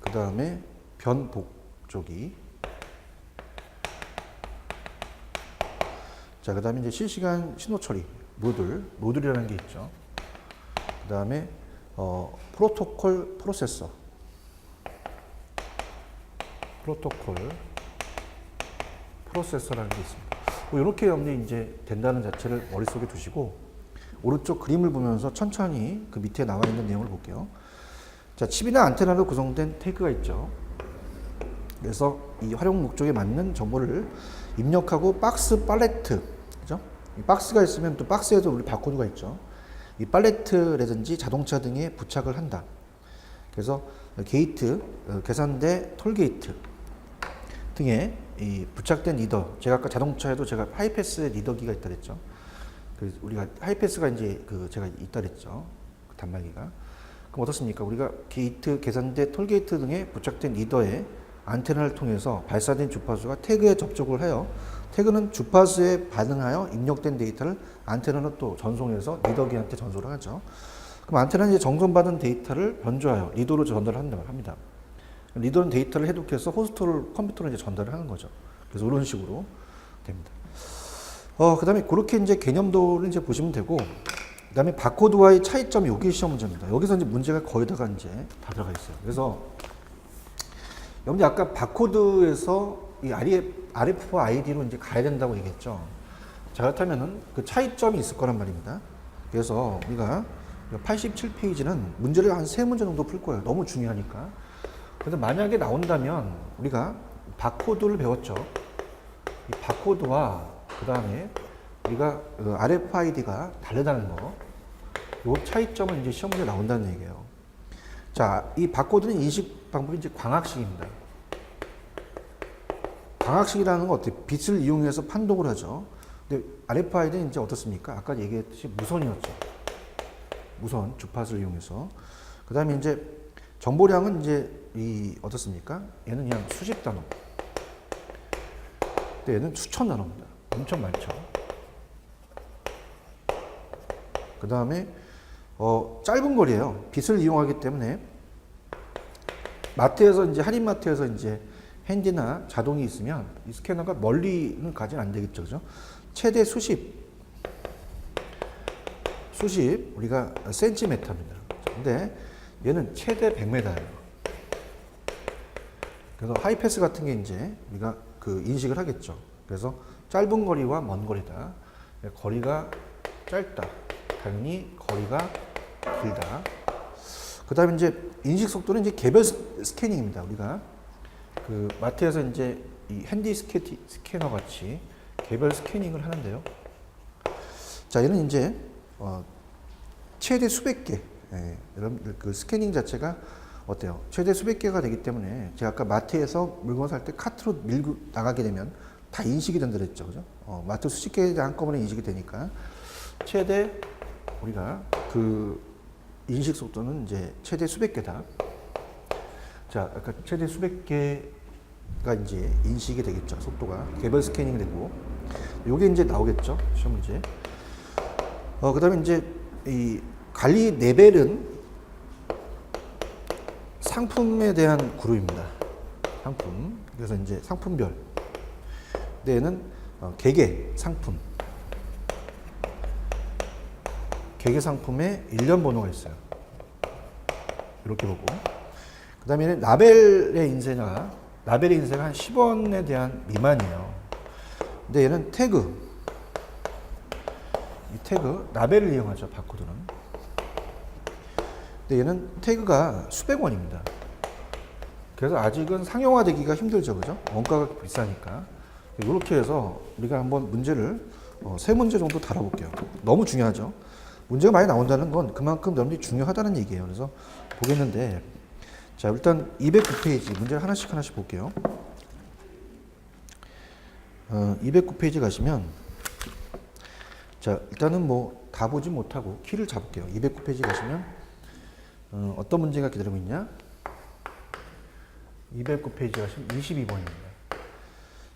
그 다음에 변복조기, 자, 그 다음에 이제 실시간 신호 처리 모듈이라는 게 있죠. 그 다음에 프로토콜 프로세서라는 게 있습니다. 뭐 이렇게 이제 된다는 자체를 머릿속에 두시고 오른쪽 그림을 보면서 천천히 그 밑에 나와 있는 내용을 볼게요. 자, 칩이나 안테나로 구성된 태그가 있죠. 그래서 이 활용 목적에 맞는 정보를 입력하고 박스 팔레트, 그죠? 이 박스가 있으면 또 박스에도 우리 바코드가 있죠. 이 팔레트라든지 자동차 등에 부착을 한다. 그래서 게이트, 계산대, 톨게이트 등에 이 부착된 리더, 제가 아까 자동차에도 제가 하이패스의 리더기가 있다 그랬죠. 그 우리가 하이패스가 이제 그 제가 있다 그랬죠. 그 단말기가. 그럼 어떻습니까? 우리가 게이트, 계산대, 톨게이트 등에 부착된 리더에 안테나를 통해서 발사된 주파수가 태그에 접촉을 해요. 태그는 주파수에 반응하여 입력된 데이터를 안테나로 또 전송해서 리더기한테 전송을 하죠. 그럼 안테나는 이제 정선받은 데이터를 변조하여 리더로 전달을 합니다. 리더는 데이터를 해독해서 호스트를 컴퓨터로 이제 전달을 하는 거죠. 그래서 이런 식으로 됩니다. 그 다음에 그렇게 이제 개념도를 이제 보시면 되고, 그 다음에 바코드와의 차이점이 여기 시험 문제입니다. 여기서 이제 문제가 거의 다가 이제 다 들어가 있어요. 그래서 여러분들 아까 바코드에서 이 RFID로 이제 가야 된다고 얘기했죠. 자, 그렇다면은 그 차이점이 있을 거란 말입니다. 그래서 우리가 87페이지는 문제를 한 3문제 정도 풀 거예요. 너무 중요하니까. 그래서 만약에 나온다면 우리가 바코드를 배웠죠. 이 바코드와 그 다음에 우리가 RFID가 다르다는 거, 요 차이점은 이제 시험 문제 나온다는 얘기예요. 자, 이 바코드는 인식 방법이 이제 광학식입니다. 광학식이라는 건 어떻게 빛을 이용해서 판독을 하죠. 근데 RFID는 이제 어떻습니까? 아까 얘기했듯이 무선이었죠. 무선 주파수를 이용해서. 그 다음에 이제 정보량은 이제 어떻습니까? 얘는 그냥 수십 단어. 근데 얘는 수천 단어입니다. 엄청 많죠. 그 다음에 짧은 거리예요. 빛을 이용하기 때문에 마트에서 이제 할인마트에서 이제 핸디나 자동이 있으면 이 스캐너가 멀리는 가진 안 되겠죠, 그죠? 최대 수십 우리가 센티미터입니다. 근데 얘는 최대 100m예요. 그래서 하이패스 같은 게 이제 우리가 그 인식을 하겠죠. 그래서 짧은 거리와 먼 거리다. 거리가 짧다. 당연히 거리가 길다. 그 다음에 이제 인식 속도는 이제 개별 스캐닝입니다. 우리가 그 마트에서 이제 이 핸디 스캐너 같이 개별 스캐닝을 하는데요. 자, 얘는 이제 최대 수백 개. 여러분 그 스캐닝 자체가 어때요? 최대 수백 개가 되기 때문에 제가 아까 마트에서 물건 살 때 카트로 밀고 나가게 되면 다 인식이 된다 그랬죠, 그죠? 마트 수십 개에 한꺼번에 인식이 되니까 최대 우리가 그 인식 속도는 이제 최대 수백 개다. 자, 아까 최대 수백 개가 이제 인식이 되겠죠. 속도가 개별 스캐닝이 되고, 요게 이제 나오겠죠. 시험 문제. 그다음에 이제 이 관리 레벨은 상품에 대한 그룹입니다. 상품. 그래서 이제 상품별. 근데 얘는 개개 상품. 개개 상품에 일련 번호가 있어요. 이렇게 보고. 그 다음에 라벨의 인쇄가 한 10원에 대한 미만이에요. 근데 얘는 태그. 이 태그, 라벨을 이용하죠, 바코드는. 근데 얘는 태그가 수백 원입니다. 그래서 아직은 상용화되기가 힘들죠, 그죠? 원가가 비싸니까. 이렇게 해서 우리가 한번 문제를 3문제 정도 다뤄볼게요. 너무 중요하죠. 문제가 많이 나온다는 건 그만큼 여러분들이 중요하다는 얘기예요. 그래서 보겠는데, 자, 일단 209페이지 문제를 하나씩 볼게요. 209페이지 가시면, 자, 일단은 뭐 다 보지 못하고 키를 잡을게요. 209페이지 가시면 어떤 문제가 기다리고 있냐? 209페이지 가시면 22번입니다.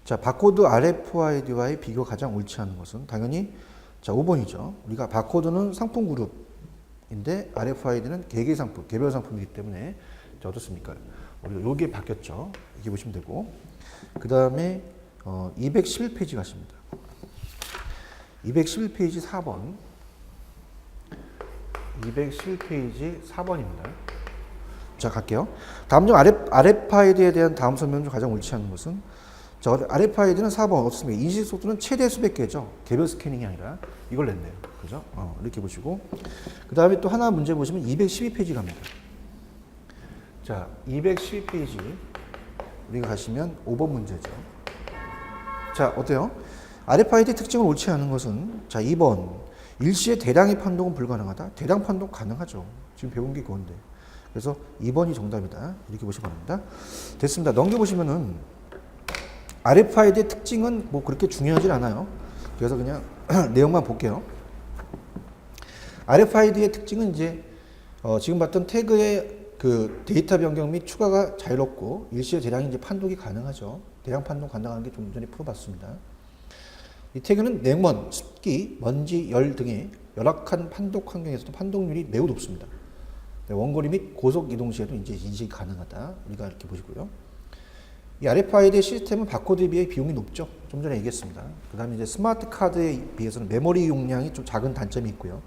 자, 바코드 RFID와의 비교 가장 옳지 않은 것은 당연히 자, 5번이죠. 우리가 바코드는 상품 그룹인데 RFID는 개개 상품, 개별 상품이기 때문에 자, 어떻습니까? 우리가 요게 바뀌었죠. 이렇게 보시면 되고. 그 다음에 211페이지 가십니다. 211페이지 4번. 211페이지 4번입니다. 자, 갈게요. 다음 중 RFID에 대한 다음 설명 중 가장 옳지 않은 것은, 자, RFID는 4번 어떻습니까? 인식 속도는 최대 수백 개죠. 개별 스캐닝이 아니라 이걸 냈네요. 그죠? 이렇게 보시고. 그 다음에 또 하나 문제 보시면 212페이지 갑니다. 자, 212페이지 우리가 가시면 5번 문제죠. 자, 어때요? RFID 특징을 옳지 않은 것은, 자, 2번 일시에 대량의 판독은 불가능하다. 대량 판독 가능하죠. 지금 배운 게 그건데. 그래서 2번이 정답이다. 이렇게 보시기 바랍니다. 됐습니다. 넘겨보시면은 RFID의 특징은 뭐 그렇게 중요하진 않아요. 그래서 그냥 내용만 볼게요. RFID의 특징은 이제 지금 봤던 태그의 그 데이터 변경 및 추가가 자유롭고 일시에 대량이 이제 판독이 가능하죠. 대량 판독 가능한 게 좀 전에 풀어봤습니다. 이 태그는 냉먼, 습기, 먼지, 열 등의 열악한 판독 환경에서도 판독률이 매우 높습니다. 원거리 및 고속 이동 시에도 이제 인식이 가능하다. 우리가 이렇게 보시고요. 이 RFID 시스템은 바코드에 비해 비용이 높죠. 좀 전에 얘기했습니다. 그 다음에 이제 스마트 카드에 비해서는 메모리 용량이 좀 작은 단점이 있고요.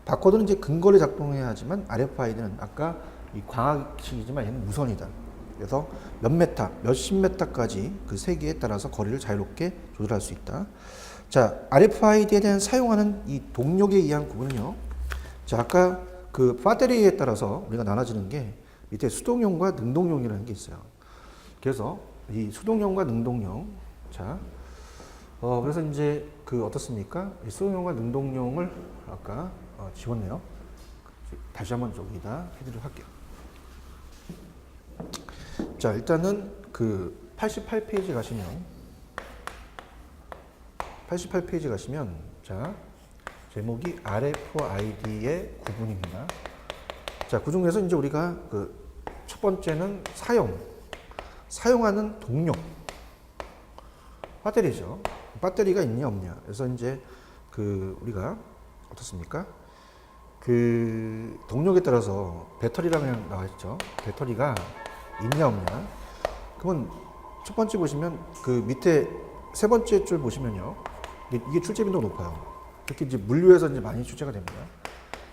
바코드는 이제 근거리 작동해야 하지만 RFID는 아까 이 광학식이지만 얘는 무선이다. 그래서 몇 메타, 몇십 메타까지 그 세기에 따라서 거리를 자유롭게 조절할 수 있다. 자, RFID에 대한 사용하는 이 동력에 의한 구분은요. 자, 아까 그 배터리에 따라서 우리가 나눠지는 게 밑에 수동용과 능동용이라는 게 있어요. 그래서 이 수동용과 능동용. 자, 그래서 이제 그 어떻습니까? 이 수동용과 능동용을 아까 지웠네요. 다시 한번 여기다 해드리도록 할게요. 자, 일단은 그 88페이지 가시면 자, 제목이 RFID의 구분입니다. 자, 그 중에서 이제 우리가 그 첫 번째는 사용하는 동력, 배터리죠. 배터리가 있냐 없냐. 그래서 이제 그 우리가 어떻습니까? 그 동력에 따라서 배터리랑 그냥 나와 있죠. 배터리가 있냐 없냐. 그러면 첫 번째 보시면 그 밑에 세 번째 줄 보시면요. 이게 출제 빈도가 높아요. 특히 이제 물류에서 이제 많이 출제가 됩니다.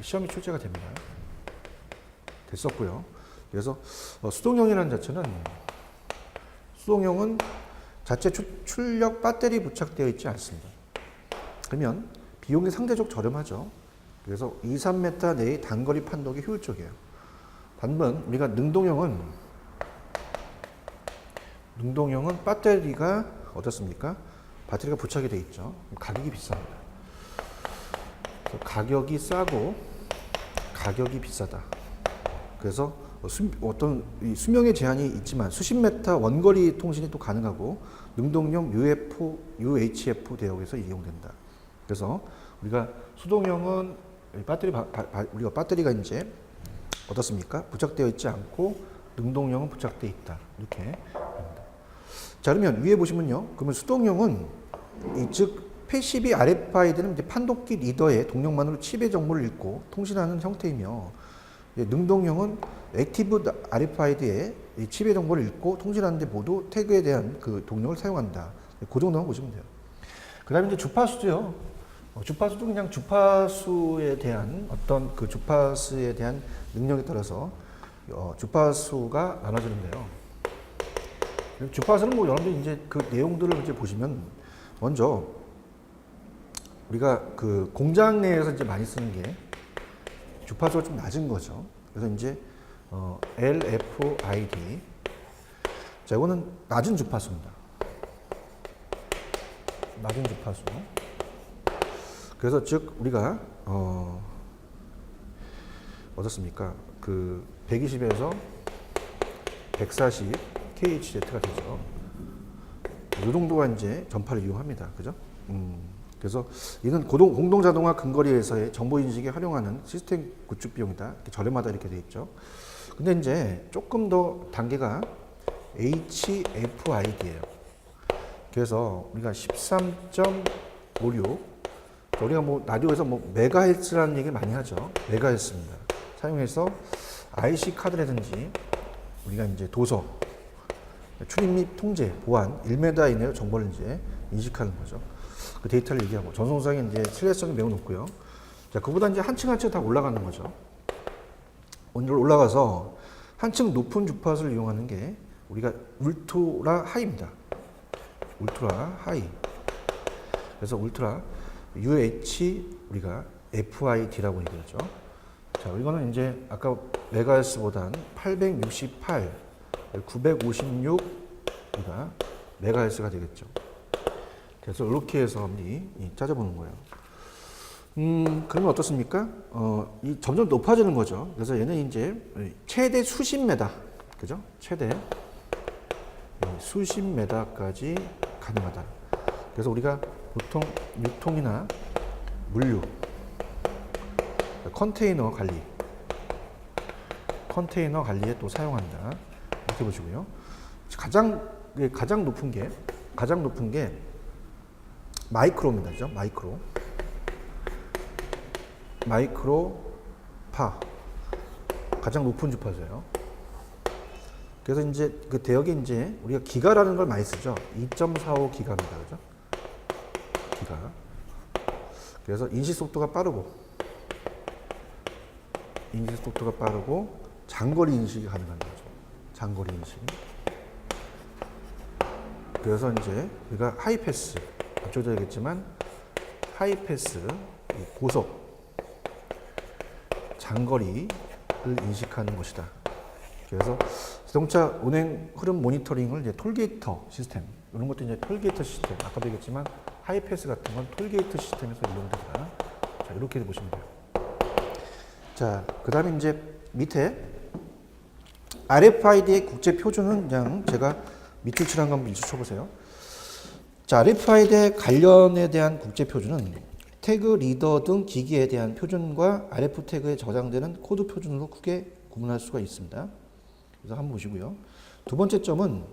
시험이 출제가 됩니다. 됐었고요. 그래서 수동형이라는 자체는 수동형은 자체 출력 배터리 부착되어 있지 않습니다. 그러면 비용이 상대적 저렴하죠. 그래서 2, 3m 내의 단거리 판독이 효율적이에요. 반면 우리가 능동형은 배터리가 어떻습니까? 배터리가 부착이 되어 있죠. 가격이 비쌉니다. 가격이 싸고 가격이 비싸다. 그래서 어떤 수명의 제한이 있지만 수십 메타 원거리 통신이 또 가능하고 능동용 UHF 대역에서 이용된다. 그래서 우리가 수동형은 우리가 배터리가 이제 어떻습니까? 부착되어 있지 않고 능동형은 부착되어 있다. 이렇게 합니다. 자, 그러면 위에 보시면요. 그러면 수동형은 즉 패시브 RFID는 이제 판독기 리더의 동력만으로 칩의 정보를 읽고 통신하는 형태이며, 능동형은 액티브 RFID의 칩의 정보를 읽고 통신하는데 모두 태그에 대한 그 동력을 사용한다. 그 정도만 보시면 돼요. 그 다음에 이제 주파수도요. 주파수도 그냥 주파수에 대한 어떤 그 주파수에 대한 능력에 따라서 주파수가 나눠지는데요. 주파수는 뭐 여러분들 이제 그 내용들을 이제 보시면 먼저 우리가 그 공장 내에서 이제 많이 쓰는 게 주파수가 좀 낮은 거죠. 그래서 이제 LFID. 자, 이거는 낮은 주파수입니다. 낮은 주파수. 그래서 즉 우리가 어떻습니까? 그 120에서 140 kHz가 되죠. 이 정도가 이제 전파를 이용합니다. 그죠? 그래서 이는 공동 자동화 근거리에서의 정보 인식에 활용하는 시스템 구축 비용이다. 이렇게 저렴하다 이렇게 돼 있죠. 근데 이제 조금 더 단계가 HFID예요. 그래서 우리가 13.56 우리가 뭐 라디오에서 뭐 메가헤르츠라는 얘기를 많이 하죠. 메가헤르츠입니다. 사용해서 IC 카드라든지 우리가 이제 도서 출입 및 통제, 보안 1m 이내의 정보를 이제 인식하는 거죠. 그 데이터를 얘기하고 전송상에 이제 신뢰성이 매우 높고요. 자, 그보다 이제 한층 한층 다 올라가는 거죠. 오늘 올라가서 한층 높은 주파수를 이용하는 게 우리가 울트라 하이입니다. 울트라 하이. 그래서 울트라 UH 우리가 FID라고 얘기했죠. 자, 이거는 이제 아까 메가헤르츠보단 868, 956 우리가 메가헤르츠가 되겠죠. 그래서 이렇게 해서 짜져보는 거예요. 그러면 어떻습니까? 이 점점 높아지는 거죠. 그래서 얘는 이제 최대 수십 메다, 그죠? 최대 수십 메다까지 가능하다. 그래서 우리가 보통 유통이나 물류, 컨테이너 관리에 또 사용한다. 이렇게 보시고요. 가장 높은 게 마이크로입니다. 그죠? 마이크로파. 가장 높은 주파수예요. 그래서 이제 그 대역에 이제 우리가 기가라는 걸 많이 쓰죠. 2.45 기가입니다. 그죠? 기가. 그래서 인식 속도가 빠르고 장거리 인식이 가능한 거죠. 장거리 인식. 그래서 이제 우리가 하이패스, 앞쪽도 얘기했지만 하이패스, 고속 장거리를 인식하는 것이다. 그래서 자동차 운행 흐름 모니터링을 이제 톨게이터 시스템, 이런 것도 이제 톨게이터 시스템, 아까도 얘기했지만 하이패스 같은 건 톨게이터 시스템에서 이용된다. 자, 이렇게 보시면 돼요. 자, 그 다음에 이제 밑에 RFID의 국제 표준은 그냥 제가 밑줄 칠한 거 한번 밑줄 쳐보세요. 자, RFID 관련에 대한 국제 표준은 태그 리더 등 기기에 대한 표준과 RF 태그에 저장되는 코드 표준으로 크게 구분할 수가 있습니다. 그래서 한번 보시고요. 두 번째 점은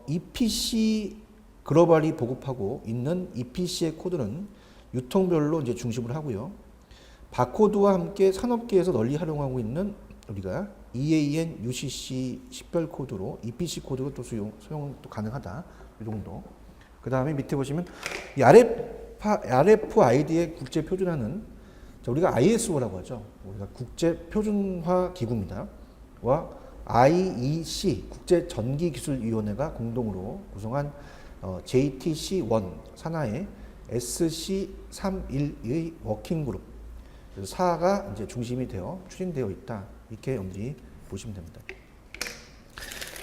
EPC 글로벌이 보급하고 있는 EPC의 코드는 유통별로 이제 중심을 하고요. 바코드와 함께 산업계에서 널리 활용하고 있는 우리가 EAN, UCC 식별 코드로 EPC 코드로 또 소용도 가능하다. 이 정도. 그 다음에 밑에 보시면 이 RFID의 국제 표준화는 우리가 ISO라고 하죠. 우리가 국제 표준화 기구입니다. 와 IEC 국제 전기 기술 위원회가 공동으로 구성한 JTC1 산하의 SC31의 워킹 그룹. 그래서 4가 이제 중심이 되어 추진되어 있다. 이렇게 여러분들이 보시면 됩니다.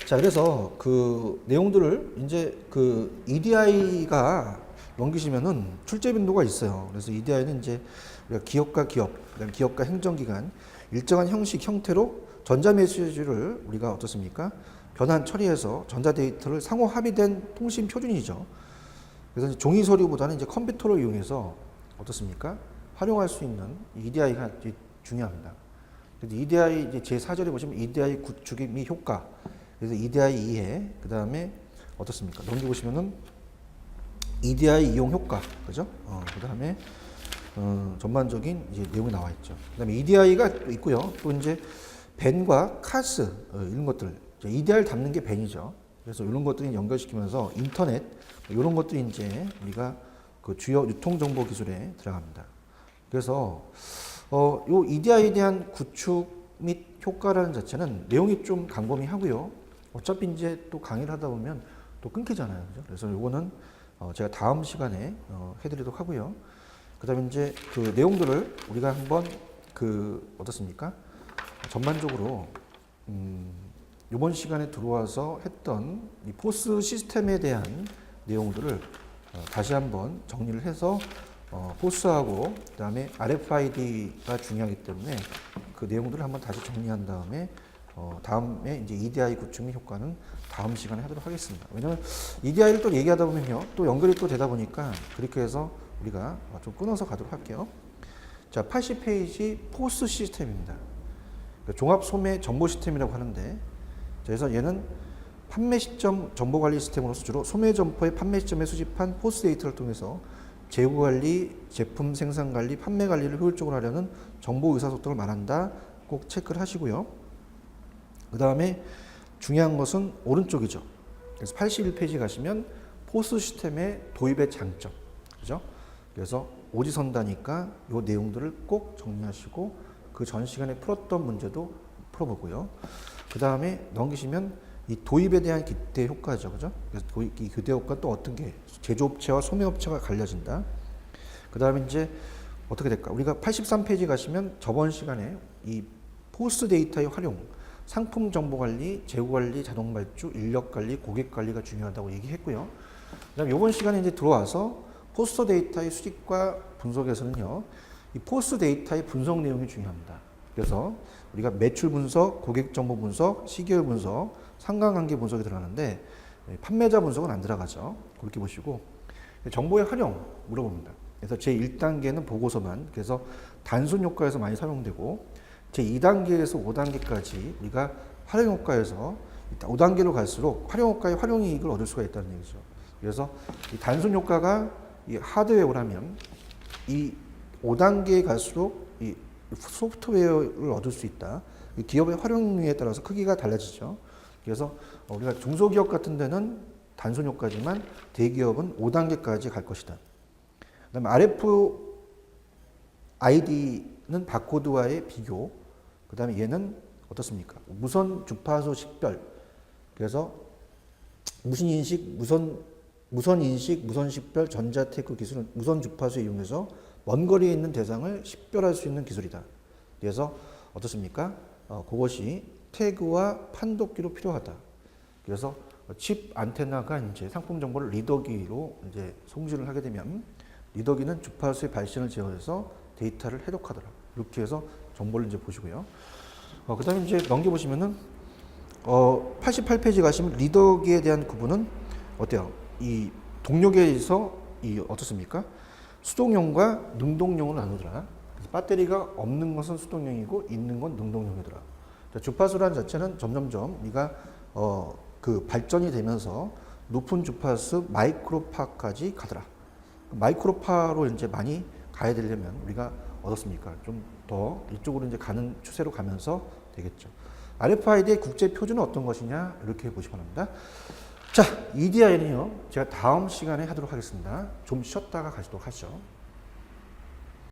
자, 그래서 그 내용들을 이제 그 EDI가 넘기시면은 출제 빈도가 있어요. 그래서 EDI는 이제 우리가 기업과 기업, 그다음에 기업과 행정기관 일정한 형식, 형태로 전자메시지를 우리가 어떻습니까? 변환 처리해서 전자데이터를 상호 합의된 통신 표준이죠. 그래서 이제 종이 서류보다는 이제 컴퓨터를 이용해서 어떻습니까? 활용할 수 있는 EDI가 중요합니다. 그래서 EDI 이제 제 4절에 보시면 EDI 구축 및 효과. 그래서 EDI 이해, 그 다음에 어떻습니까? 넘겨보시면은 EDI 이용 효과, 그죠? 그 다음에 전반적인 이제 내용이 나와 있죠. 그 다음에 EDI가 있고요. 또 이제 벤과 카스 이런 것들, EDI를 담는 게 벤이죠. 그래서 이런 것들이 연결시키면서 인터넷 이런 것들이 이제 우리가 그 주요 유통 정보 기술에 들어갑니다. 그래서 요 EDI에 대한 구축 및 효과라는 자체는 내용이 좀 광범위하고요. 어차피 이제 또 강의를 하다 보면 또 끊기잖아요. 그죠? 그래서 요거는 제가 다음 시간에 해드리도록 하고요. 그 다음에 이제 그 내용들을 우리가 한번 그 어떻습니까? 전반적으로 이번 시간에 들어와서 했던 이 포스 시스템에 대한 내용들을 다시 한번 정리를 해서 포스하고 그다음에 RFID가 중요하기 때문에 그 내용들을 한번 다시 정리한 다음에 다음에 이제 EDI 구축 및 효과는 다음 시간에 하도록 하겠습니다. 왜냐하면 EDI를 또 얘기하다 보면요, 또 연결이 또 되다 보니까 그렇게 해서 우리가 좀 끊어서 가도록 할게요. 자, 80페이지 포스 시스템입니다. 종합 소매 정보 시스템이라고 하는데, 그래서 얘는 판매 시점 정보 관리 시스템으로서 주로 소매 점포의 판매 시점에 수집한 포스 데이터를 통해서 재고 관리, 제품 생산 관리, 판매 관리를 효율적으로 하려는 정보 의사소통을 말한다. 꼭 체크를 하시고요. 그 다음에 중요한 것은 오른쪽이죠. 그래서 81페이지 가시면 포스 시스템의 도입의 장점, 그죠? 그래서 오지선다니까 이 내용들을 꼭 정리하시고 그 전 시간에 풀었던 문제도 풀어보고요. 그 다음에 넘기시면 이 도입에 대한 기대 효과죠, 그죠? 그래서 이 기대 효과 또 어떤 게 제조업체와 소매업체가 갈려진다. 그 다음에 이제 어떻게 될까? 우리가 83페이지 가시면 저번 시간에 이 포스 데이터의 활용, 상품 정보 관리, 재고 관리, 자동 발주, 인력 관리, 고객 관리가 중요하다고 얘기했고요. 그다음 이번 시간에 이제 들어와서 포스 데이터의 수집과 분석에서는요, 이 포스 데이터의 분석 내용이 중요합니다. 그래서 우리가 매출 분석, 고객 정보 분석, 시계열 분석, 상관관계 분석이 들어가는데 판매자 분석은 안 들어가죠. 그렇게 보시고 정보의 활용 물어봅니다. 그래서 제 1단계는 보고서만, 그래서 단순 효과에서 많이 사용되고 제 2단계에서 5단계까지 우리가 활용 효과에서 5단계로 갈수록 활용 효과의 활용 이익을 얻을 수가 있다는 얘기죠. 그래서 이 단순 효과가 이 하드웨어라면 이 5단계에 갈수록 이 소프트웨어를 얻을 수 있다. 이 기업의 활용률에 따라서 크기가 달라지죠. 그래서 우리가 중소기업 같은 데는 단순 효과지만 대기업은 5단계까지 갈 것이다. 그다음에 RFID는 바코드와의 비교. 그다음에 얘는 어떻습니까? 무선 주파수 식별. 그래서 무선 인식, 무선 식별, 전자 태그 기술은 무선 주파수 이용해서 먼 거리에 있는 대상을 식별할 수 있는 기술이다. 그래서 어떻습니까? 그것이 태그와 판독기로 필요하다. 그래서 칩 안테나가 이제 상품 정보를 리더기로 이제 송출을 하게 되면 리더기는 주파수의 발신을 제어해서 데이터를 해독하더라. 이렇게 해서 정보를 이제 보시고요. 그 다음에 이제 넘겨보시면은 88페이지 가시면 리더기에 대한 구분은 어때요? 이 동력에서 이 어떻습니까? 수동용과 능동용을 나누더라. 그래서 배터리가 없는 것은 수동용이고 있는 건 능동용이더라. 주파수란 자체는 점점점 우리가 그 발전이 되면서 높은 주파수 마이크로파까지 가더라. 마이크로파로 이제 많이 가야 되려면 우리가 어떻습니까? 좀 더 이쪽으로 이제 가는 추세로 가면서 되겠죠. RFID의 국제 표준은 어떤 것이냐 이렇게 보시기 바랍니다. 자, EDI는요 제가 다음 시간에 하도록 하겠습니다. 좀 쉬었다가 가시도록 하죠.